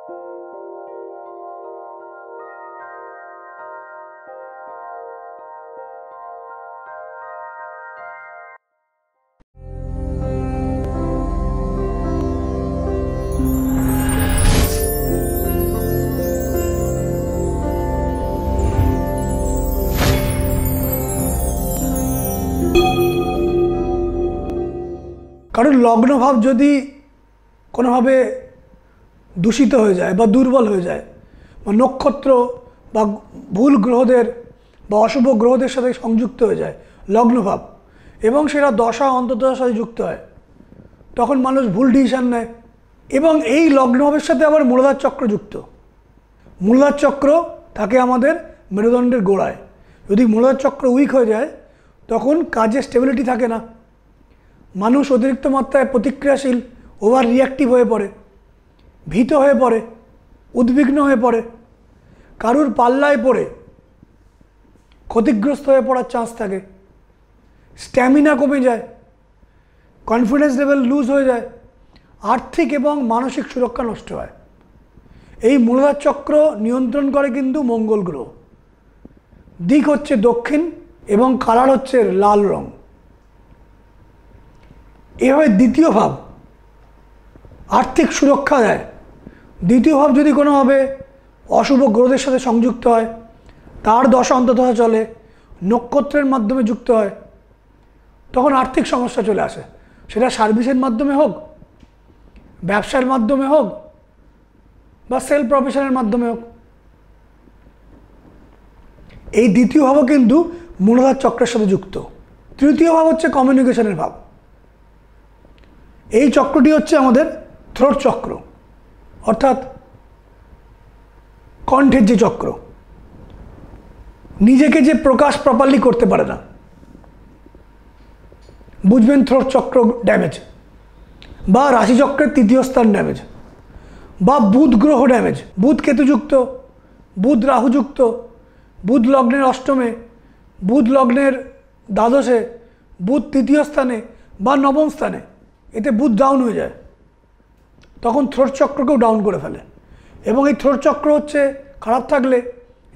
কারণ লগ্নভাব যদি কোনোভাবে দূষিত হয়ে যায় বা দুর্বল হয়ে যায় বা নক্ষত্র বা ভুল গ্রহদের বা অশুভ গ্রহদের সাথে সংযুক্ত হয়ে যায় লগ্নভাব, এবং সেটা দশা অন্তর্দশার সাথে যুক্ত হয়, তখন মানুষ ভুল ডিসিশন নেয়। এবং এই লগ্নভাবের সাথে আবার মূলাধার চক্র যুক্ত। মূলাধার চক্র থাকে আমাদের মেরুদণ্ডের গোড়ায়। যদি মূলাধার চক্র উইক হয়ে যায় তখন কাজে স্টেবিলিটি থাকে না, মানুষ অতিরিক্ত মাত্রায় প্রতিক্রিয়াশীল, ওভার রিয়াক্টিভ হয়ে পড়ে, ভীত হয়ে পড়ে, উদ্বিগ্ন হয়ে পড়ে, কারুর পাল্লায় পড়ে ক্ষতিগ্রস্ত হয়ে পড়ার চান্স থাকে, স্ট্যামিনা কমে যায়, কনফিডেন্স লেভেল লুজ হয়ে যায়, আর্থিক এবং মানসিক সুরক্ষা নষ্ট হয়। এই মূলাধার চক্র নিয়ন্ত্রণ করে কিন্তু মঙ্গল গ্রহ। দিক হচ্ছে দক্ষিণ এবং কালার হচ্ছে লাল রং। এভাবে দ্বিতীয় ভাব আর্থিক সুরক্ষা দেয়। দ্বিতীয় ভাব যদি কোনোভাবে অশুভ গ্রহদের সাথে সংযুক্ত হয়, তার দশা অন্তর্দশা চলে, নক্ষত্রের মাধ্যমে যুক্ত হয়, তখন আর্থিক সমস্যা চলে আসে। সেটা সার্ভিসের মাধ্যমে হোক, ব্যবসার মাধ্যমে হোক, বা সেলফ প্রফেশনের মাধ্যমে হোক। এই দ্বিতীয় ভাবও কিন্তু মূলাধার চক্রের সাথে যুক্ত। তৃতীয় ভাব হচ্ছে কমিউনিকেশনের ভাব। এই চক্রটি হচ্ছে আমাদের থ্রোট চক্র, অর্থাৎ কণ্ঠের যে চক্র, নিজেকে যে প্রকাশ প্রপারলি করতে পারে না, বুঝবেন থ্রোট চক্র ড্যামেজ, বা রাশিচক্রের তৃতীয় স্থান ড্যামেজ, বা বুধ গ্রহ ড্যামেজ, বুধ কেতুযুক্ত, বুধ রাহুযুক্ত, বুধ লগ্নের অষ্টমে, বুধ লগ্নের দ্বাদশে, বুধ তৃতীয় স্থানে বা নবম স্থানে, এতে বুধ ডাউন হয়ে যায়, তখন থ্রোট চক্রকেও ডাউন করে ফেলে। এবং এই থ্রোট চক্র হচ্ছে খারাপ থাকলে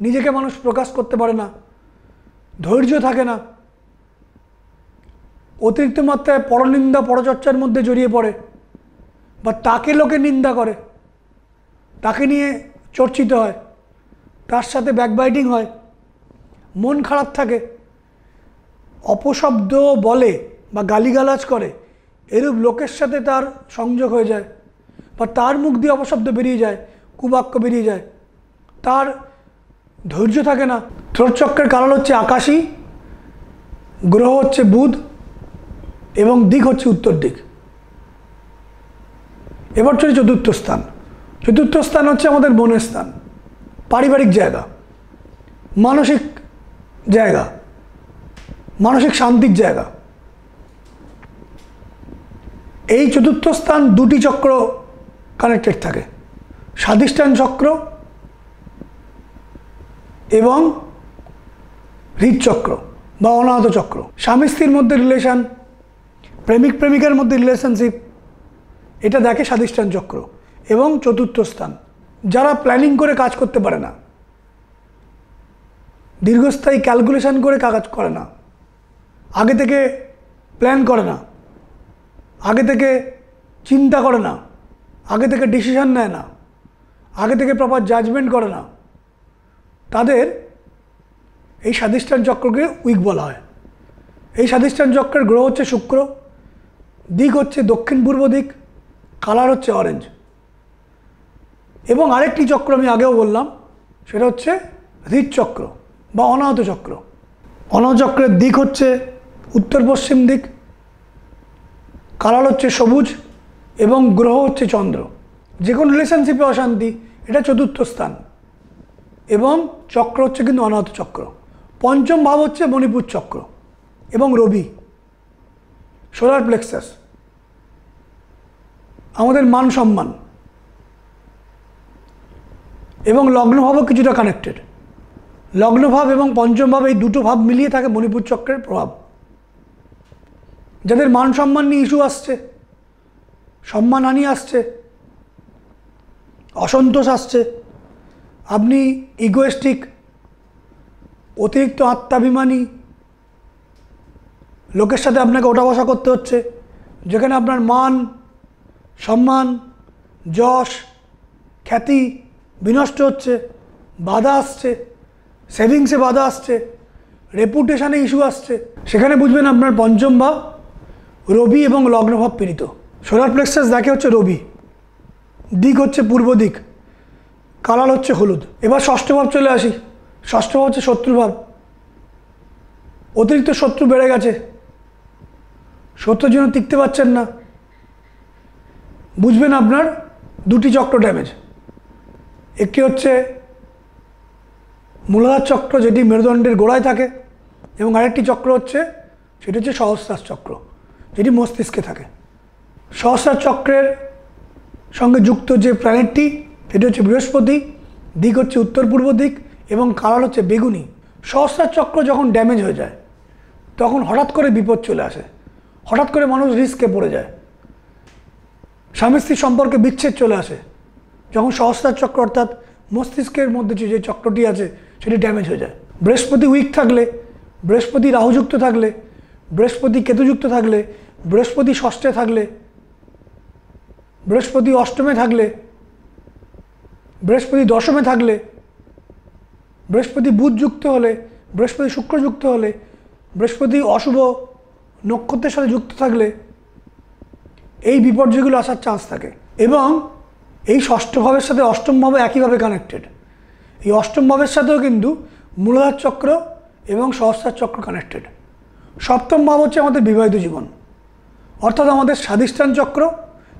নিজেকে মানুষ প্রকাশ করতে পারে না, ধৈর্য থাকে না, অতিরিক্ত মাত্রায় পরনিন্দা পরচর্চার মধ্যে জড়িয়ে পড়ে, বা তাকে লোকে নিন্দা করে, তাকে নিয়ে চর্চিত হয়, তার সাথে ব্যাকবাইটিং হয়, মন খারাপ থাকে, অপশব্দ বলে বা গালিগালাজ করে, এরূপ লোকের সাথে তার সংযোগ হয়ে যায়, বা তার মুখ দিয়ে অপশব্দ বেরিয়ে যায়, কুবাক্য বেরিয়ে যায়, তার ধৈর্য থাকে না। থ্রোট চক্রের কারণ হচ্ছে আকাশী, গ্রহ হচ্ছে বুধ, এবং দিক হচ্ছে উত্তর দিক। এবার চলে চতুর্থ স্থান। চতুর্থ স্থান হচ্ছে আমাদের মনের স্থান, পারিবারিক জায়গা, মানসিক জায়গা, মানসিক শান্তির জায়গা। এই চতুর্থ স্থান দুটি চক্র কানেক্টেড থাকে, স্বাধিষ্ঠান চক্র এবং হৃদচক্র বা অনাহত চক্র। স্বামী স্ত্রীর মধ্যে রিলেশন, প্রেমিক প্রেমিকার মধ্যে রিলেশনশিপ, এটা দেখে স্বাধিষ্ঠান চক্র। এবং চতুর্থ স্থান যারা প্ল্যানিং করে কাজ করতে পারে না, দীর্ঘস্থায়ী ক্যালকুলেশন করে কাজ করে না, আগে থেকে প্ল্যান করে না, আগে থেকে চিন্তা করে না, আগে থেকে ডিসিশন নেয় না, আগে থেকে প্রপার জাজমেন্ট করে না, তাদের এই স্বাধিষ্ঠান চক্রকে উইক বলা হয়। এই স্বাধিষ্ঠান চক্রের গ্রহ হচ্ছে শুক্র, দিক হচ্ছে দক্ষিণ পূর্ব দিক, কালার হচ্ছে অরেঞ্জ। এবং আরেকটি চক্র আমি আগেও বললাম, সেটা হচ্ছে হৃদচক্র বা অনাহত চক্র। অনাহত চক্রের দিক হচ্ছে উত্তর পশ্চিম দিক, কালার হচ্ছে সবুজ, এবং গ্রহ হচ্ছে চন্দ্র। যে কোনো রিলেশনশিপে অশান্তি, এটা চতুর্থ স্থান, এবং চক্র হচ্ছে কিন্তু অনাহত চক্র। পঞ্চম ভাব হচ্ছে মণিপুর চক্র এবং রবি, সোলার প্লেক্সাস, আমাদের মান সম্মান, এবং লগ্নভাবও কিছুটা কানেক্টেড। লগ্নভাব এবং পঞ্চম ভাব, এই দুটো ভাব মিলিয়ে থাকে মণিপুর চক্রের প্রভাব। যাদের মান সম্মান নিয়ে ইস্যু আসছে, সম্মানহানি আসছে, অসন্তোষ আসছে, আপনি ইগোয়েস্টিক, অতিরিক্ত আত্মাভিমানী, লোকের সাথে আপনাকে ওঠা বসা করতে হচ্ছে, যেখানে আপনার মান সম্মান যশ খ্যাতি বিনষ্ট হচ্ছে, বাধা আসছে, সেভিংসে বাধা আসছে, রেপুটেশনে ইস্যু আসছে, সেখানে বুঝবেন আপনার পঞ্চম ভাব রবি এবং লগ্নভাব পীড়িত। সোলার প্লেক্সাস দেখে হচ্ছে রবি, দিক হচ্ছে পূর্ব দিক, কালার হচ্ছে হলুদ। এবার ষষ্ঠ ভাব চলে আসি। ষষ্ঠ ভাব হচ্ছে শত্রুভাব। অতিরিক্ত শত্রু বেড়ে গেছে, শত্রুর জন্য টিকতে পারছেন না, বুঝবেন আপনার দুটি চক্র ড্যামেজ। একটি হচ্ছে মূলাধার চক্র, যেটি মেরুদণ্ডের গোড়ায় থাকে, এবং আরেকটি চক্র হচ্ছে সেটি হচ্ছে সহস্রার চক্র, যেটি মস্তিষ্কে থাকে। সহস্রার চক্রের সঙ্গে যুক্ত যে প্ল্যানেটটি সেটি হচ্ছে বৃহস্পতি, দিক হচ্ছে উত্তর পূর্ব দিক এবং কালার হচ্ছে বেগুনি। সহস্রার চক্র যখন ড্যামেজ হয়ে যায় তখন হঠাৎ করে বিপদ চলে আসে, হঠাৎ করে মানুষ রিস্কে পড়ে যায়, স্বামী স্ত্রীর সম্পর্কে বিচ্ছেদ চলে আসে যখন সহস্রার চক্র অর্থাৎ মস্তিষ্কের মধ্যে যে চক্রটি আছে সেটি ড্যামেজ হয়ে যায়। বৃহস্পতি উইক থাকলে, বৃহস্পতি রাহুযুক্ত থাকলে, বৃহস্পতি কেতুযুক্ত থাকলে, বৃহস্পতি ষষ্ঠে থাকলে, বৃহস্পতি অষ্টমে থাকলে, বৃহস্পতি দশমে থাকলে, বৃহস্পতি বুধযুক্ত হলে, বৃহস্পতি শুক্রযুক্ত হলে, বৃহস্পতি অশুভ নক্ষত্রের সাথে যুক্ত থাকলে এই বিপর্যয়গুলো আসার চান্স থাকে। এবং এই ষষ্ঠ ভাবের সাথে অষ্টম ভাবে একইভাবে কানেক্টেড। এই অষ্টম ভাবের সাথেও কিন্তু মূলাধার চক্র এবং সহস্রার চক্র কানেক্টেড। সপ্তম ভাব হচ্ছে আমাদের বিবাহিত জীবন, অর্থাৎ আমাদের স্বাধিষ্ঠান চক্র,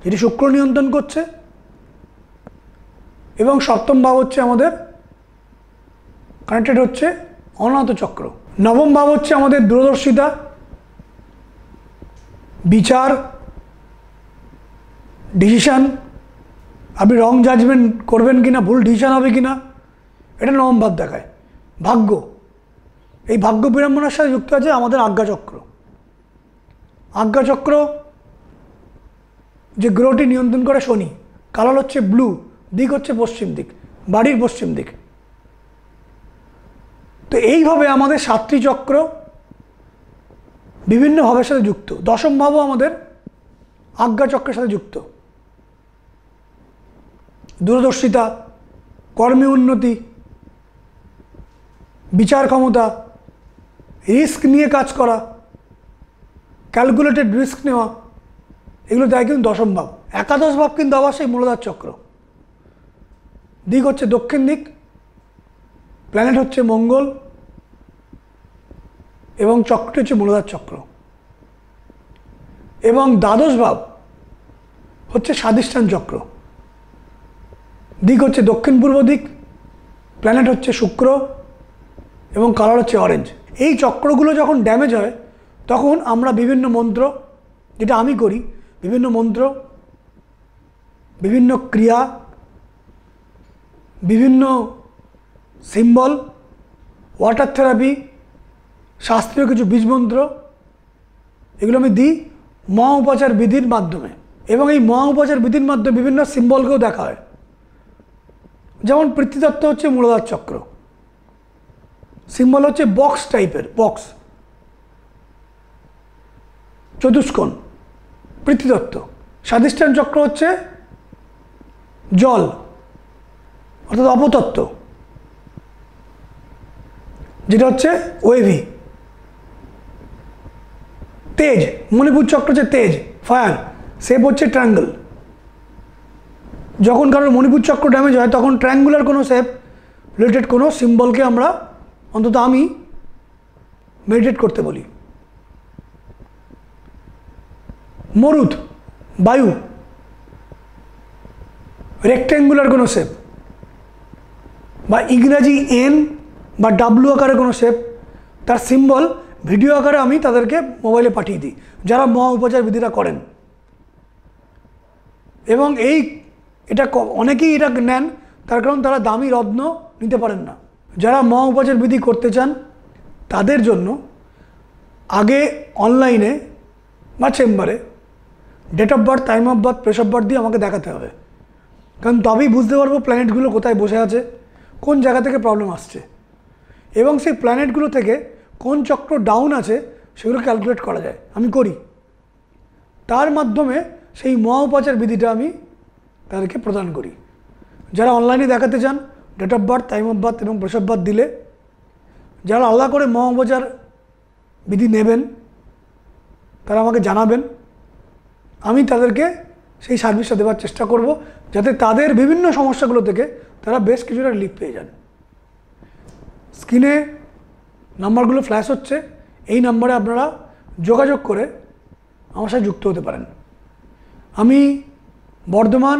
যেটি শুক্র নিয়ন্ত্রণ করছে, এবং সপ্তম ভাব হচ্ছে আমাদের কানেক্টেড হচ্ছে অনাহত চক্র। নবম ভাব হচ্ছে আমাদের দূরদর্শিতা, বিচার, ডিসিশান, আপনি রং জাজমেন্ট করবেন কিনা, ভুল ডিসিশান হবে কিনা, এটা নবম ভাব দেখায়। ভাগ্য, এই ভাগ্য বিড়ম্বনার সাথে যুক্ত আছে আমাদের আজ্ঞাচক্র। আজ্ঞাচক্র যে গ্রহটি নিয়ন্ত্রণ করে শনি, কালার হচ্ছে ব্লু, দিক হচ্ছে পশ্চিম দিক, বাড়ির পশ্চিম দিক। তো এইভাবে আমাদের সাতটি চক্র বিভিন্ন ভাবের সাথে যুক্ত। দশম ভাবও আমাদের আজ্ঞাচক্রের সাথে যুক্ত। দূরদর্শিতা, কর্মে উন্নতি, বিচার ক্ষমতা, রিস্ক নিয়ে কাজ করা, ক্যালকুলেটেড রিস্ক নেওয়া, এগুলো দেয় কিন্তু দশম ভাব। একাদশ ভাব কিন্তু আবার সেই মূলাধার চক্র, দিক হচ্ছে দক্ষিণ দিক, প্ল্যানেট হচ্ছে মঙ্গল এবং চক্রটি হচ্ছে মূলাধার চক্র। এবং দ্বাদশ ভাব হচ্ছে স্বাধিষ্ঠান চক্র, দিক হচ্ছে দক্ষিণ পূর্ব দিক, প্ল্যানেট হচ্ছে শুক্র এবং কালার হচ্ছে অরেঞ্জ। এই চক্রগুলো যখন ড্যামেজ হয় তখন আমরা বিভিন্ন মন্ত্র, যেটা আমি করি, বিভিন্ন মন্ত্র, বিভিন্ন ক্রিয়া, বিভিন্ন সিম্বল, ওয়াটার থেরাপি, শাস্ত্রীয় কিছু বীজমন্ত্র, এগুলো আমি দিই মহা উপাচার বিধির মাধ্যমে। এবং এই মহা উপাচার বিধির মাধ্যমে বিভিন্ন সিম্বলকেও দেখা হয়। যেমন পৃথ্বীতত্ত্ব হচ্ছে মূলাধার চক্র, সিম্বল হচ্ছে বক্স টাইপের, বক্স চতুষ্কোণ, পৃথ্বীতত্ত্ব। স্বাধিষ্ঠান চক্র হচ্ছে জল অর্থাৎ অপতত্ত্ব, যেটা হচ্ছে ওয়েভি। তেজ, মণিপুর চক্র হচ্ছে তেজ, ফায়ার, শেপ হচ্ছে ট্রায়াঙ্গল। যখন কারোর মণিপুর চক্র ড্যামেজ হয় তখন ট্রায়াঙ্গুলার কোনো শেপ রিলেটেড কোনো সিম্বলকে আমরা, অন্তত আমি, মেডিটেট করতে বলি। মরুত, বায়ু, রেক্ট্যাঙ্গুলার কোনো শেপ বা ইংরাজি এন বা ডাব্লু আকারে কোনো শেপ, তার সিম্বল ভিডিও আকারে আমি তাদেরকে মোবাইলে পাঠিয়ে দিই, যারা মহা উপচার বিধিটা করেন। এবং এটা অনেকেই এটা নেন, তার কারণ তারা দামি রত্ন নিতে পারেন না। যারা মহা উপচার বিধি করতে চান তাদের জন্য আগে অনলাইনে বা চেম্বারে date of birth, time of birth, place of birth দিয়ে আমাকে দেখাতে হবে। কারণ তবেই বুঝতে পারবো প্ল্যানেটগুলো কোথায় বসে আছে, কোন জায়গা থেকে প্রবলেম আসছে, এবং সেই প্ল্যানেটগুলো থেকে কোন চক্র ডাউন আছে সেগুলো ক্যালকুলেট করা যায়, আমি করি। তার মাধ্যমে সেই মহা উপাচার বিধিটা আমি তাদেরকে প্রদান করি। যারা অনলাইনে দেখাতে চান date of birth, time of birth এবং প্লেস অফ বার্থ দিলে, যারা আলাদা করে মহা উপাচার বিধি নেবেন তারা আমাকে জানাবেন, আমি তাদেরকে সেই সার্ভিসটা দেওয়ার চেষ্টা করব, যাতে তাদের বিভিন্ন সমস্যাগুলো থেকে তারা বেশ কিছুটা রিলিফ পেয়ে যান। স্ক্রিনে নাম্বারগুলো ফ্ল্যাশ হচ্ছে, এই নাম্বারে আপনারা যোগাযোগ করে আমার সাথে যুক্ত হতে পারেন। আমি বর্ধমান,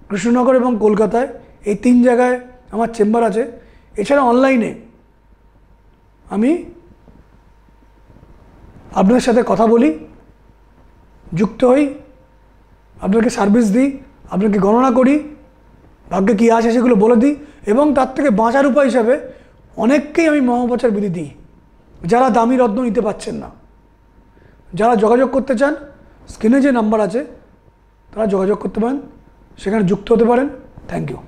কৃষ্ণনগর এবং কলকাতায় এই 3 জায়গায় আমার চেম্বার আছে। এছাড়া অনলাইনে আমি আপনাদের সাথে কথা বলি, যুক্ত হই, আপনাকে সার্ভিস দিই, আপনাকে গণনা করি, ভাগ্যে কী আছে সেগুলো বলে দিই, এবং তার থেকে বাঁচার উপায় হিসাবে অনেককেই আমি মহোপাচার বিধি দিই যারা দামি রত্ন নিতে পারছেন না। যারা যোগাযোগ করতে চান স্ক্রিনে যে নাম্বার আছে তারা যোগাযোগ করতে পারেন, সেখানে যুক্ত হতে পারেন। Thank you.